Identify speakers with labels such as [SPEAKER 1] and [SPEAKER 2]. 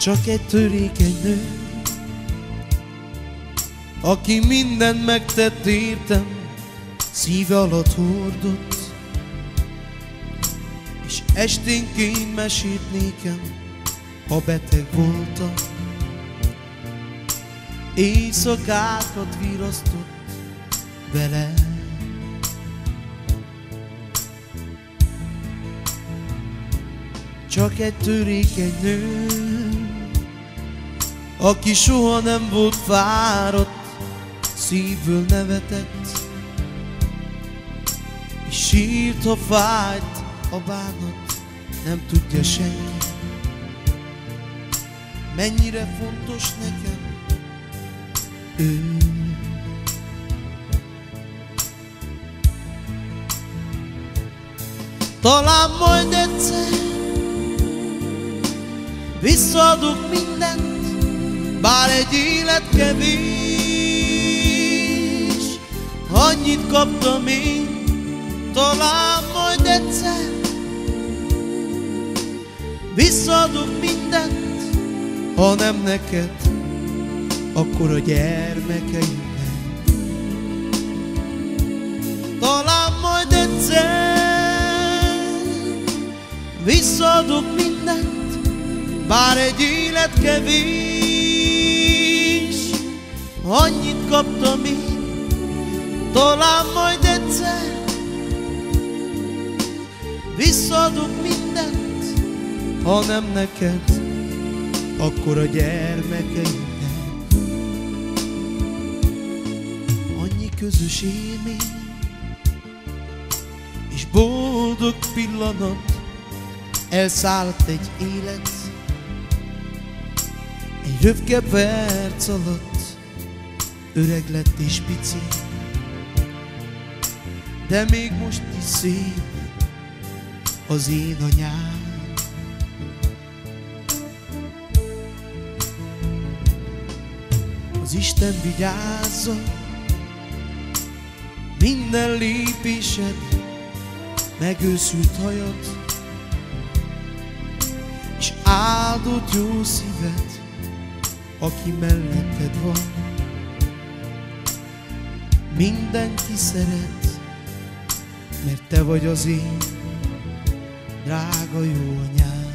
[SPEAKER 1] Csak egy törékeny nő, aki mindent megtett értem, szíve alatt hordott, és esténként mesélt nékem, ha beteg voltam. Éjszakákat virasztott vele. Csak egy törékeny nő, aki soha nem volt fáradt, szívből nevetett, és sírt, ha fájt a bánat, nem tudja senki, mennyire fontos nekem ő. Talán majd egyszer visszaadok mindent, bár egy élet kevés, annyit kaptam én. Talán majd egyszer visszaadok mindent, ha nem neked, akkor a gyermekeimnek. Talán majd egyszer visszaadok mindent, bár egy élet kevés, annyit kaptam én. Talán majd egyszer visszaadok mindent, ha nem neked, akkor a gyermekeimnek. Annyi közös élmény és boldog pillanat, elszállt egy élet, egy röpke perc alatt öreg lett és pici, de még most is szép az én anyám. Az Isten vigyázza minden lépésed, megőszült hajad, és áldott jó szíved, aki melletted van. Mindenki szeret, mert te vagy az én drága jó anyám.